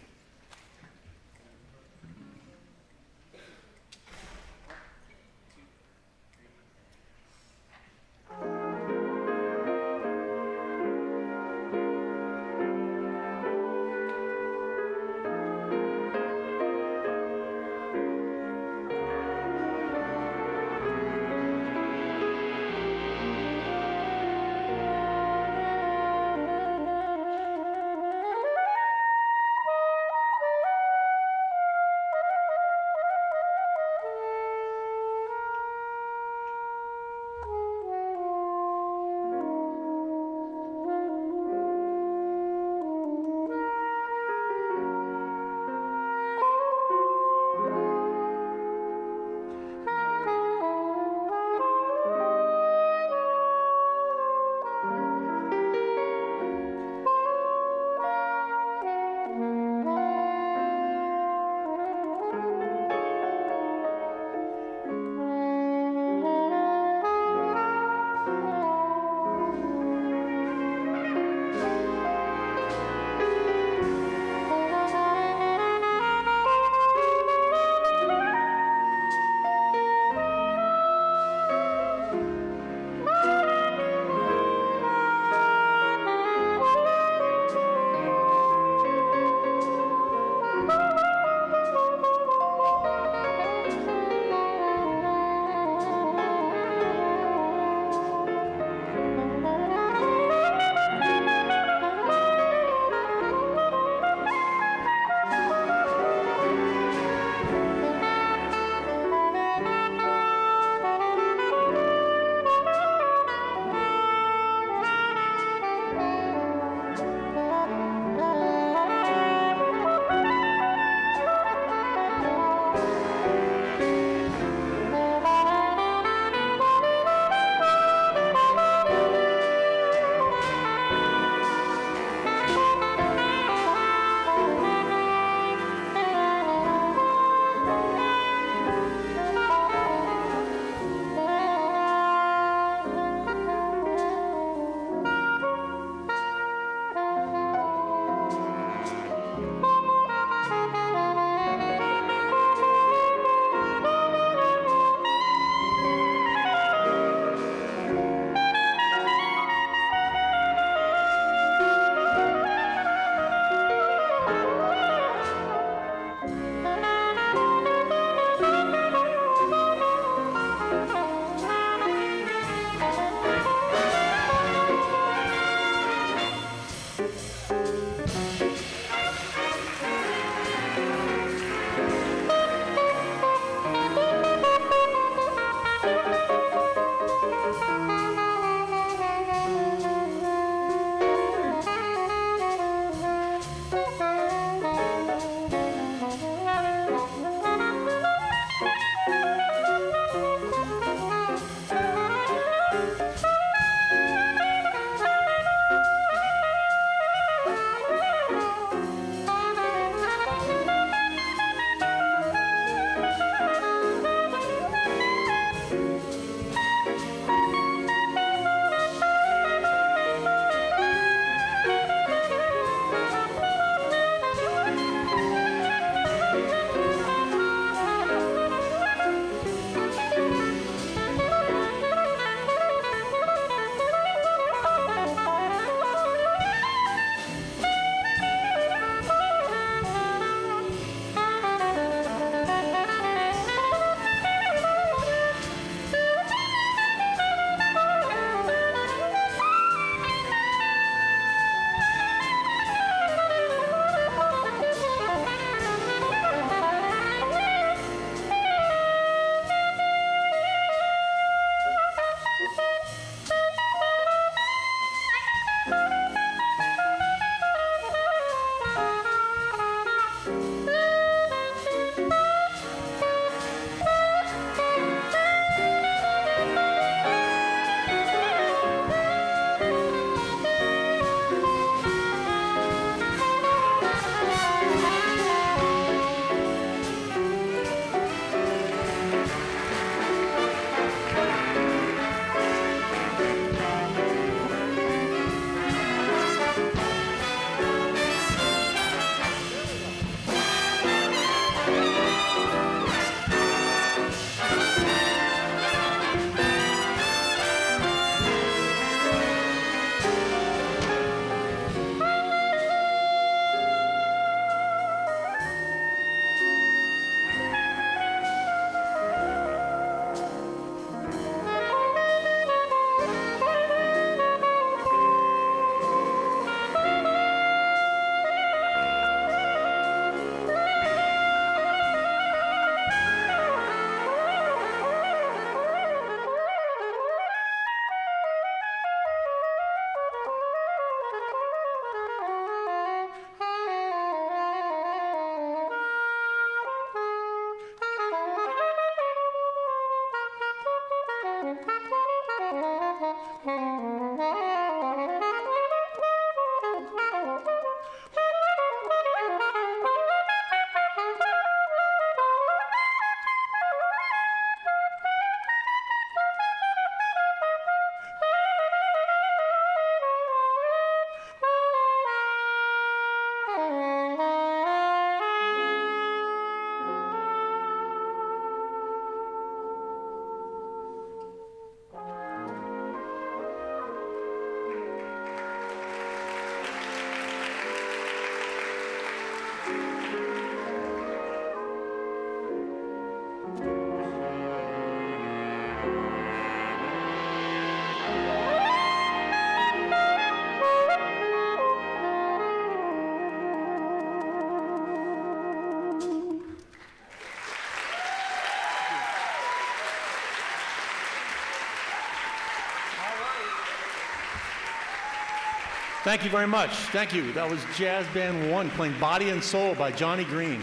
S2: Thank you very much. Thank you. That was Jazz Band 1 playing Body and Soul by Johnny Green,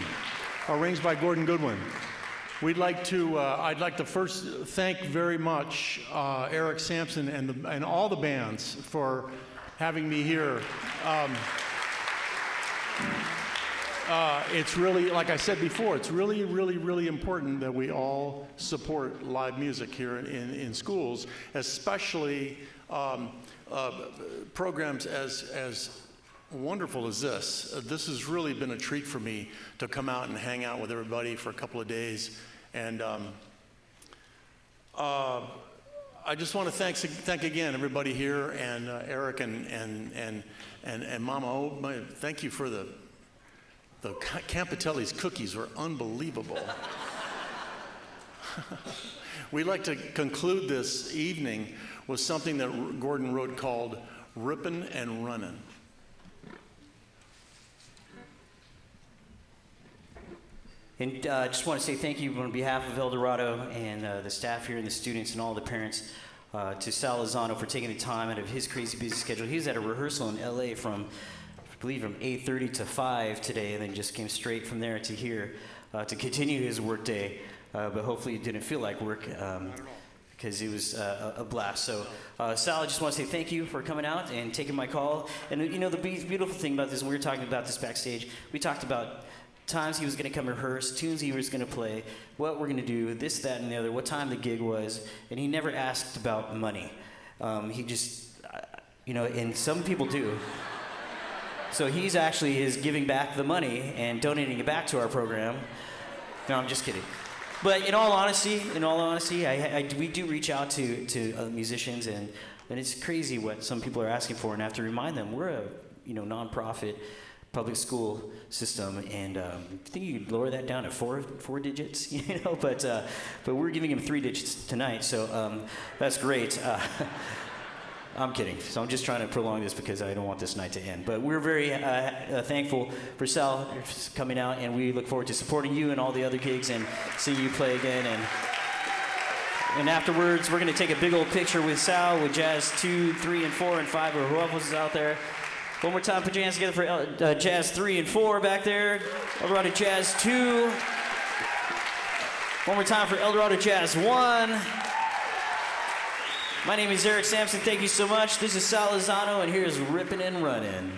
S2: arranged by Gordon Goodwin. I'd like to first thank very much Eric Sampson and all the bands for having me here. It's really, like I said before, it's really, really, really important that we all support live music here in schools, especially programs as wonderful as this. This has really been a treat for me to come out and hang out with everybody for a couple of days. And I just want to thank again everybody here, and Eric and Mama O. Thank you for the Campitelli's cookies were unbelievable. We'd like to conclude this evening with something that Gordon wrote called Rippin' and Runnin'.
S1: And I just want to say thank you on behalf of El Dorado and the staff here and the students and all the parents to Sal Lozano for taking the time out of his crazy busy schedule. He was at a rehearsal in LA from 8:30 to 5 today, and then just came straight from there to here to continue his work day. But hopefully it didn't feel like work because it was a blast. So Sal, I just want to say thank you for coming out and taking my call. And you know, the beautiful thing about this, when we were talking about this backstage, we talked about times he was going to come rehearse, tunes he was going to play, what we're going to do, this, that, and the other, what time the gig was, and he never asked about money. He just, and some people do. So he's actually is giving back the money and donating it back to our program. No, I'm just kidding. But in all honesty, we do reach out to musicians, and it's crazy what some people are asking for, and I have to remind them we're a nonprofit public school system, and I think you could lower that down to four digits, but we're giving him 3 digits tonight, so that's great. I'm kidding. So I'm just trying to prolong this because I don't want this night to end. But we're very thankful for Sal coming out, and we look forward to supporting you and all the other gigs and seeing you play again. And afterwards, we're going to take a big old picture with Sal, with Jazz 2, 3, and 4, and 5, or whoever else is out there. One more time, put your hands together for Jazz 3 and 4 back there. El Dorado Jazz 2. One more time for El Dorado Jazz 1. My name is Eric Sampson. Thank you so much. This is Sal Lozano, and here's Rippin' and Runnin'.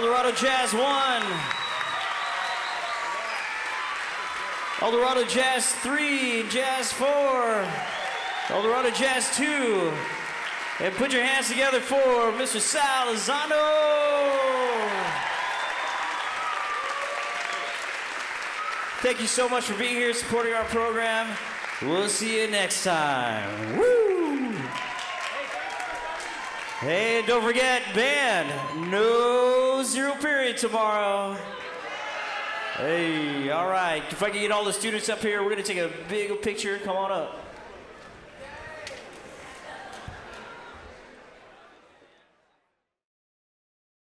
S1: Dorado Jazz 1. Dorado Jazz 3, Jazz 4, Dorado Jazz 2. And put your hands together for Mr. Sal Lozano. Thank you so much for being here, supporting our program. We'll see you next time. Woo! Hey, don't forget, band, no zero period tomorrow. Hey, all right. If I can get all the students up here, we're going to take a big picture. Come on up.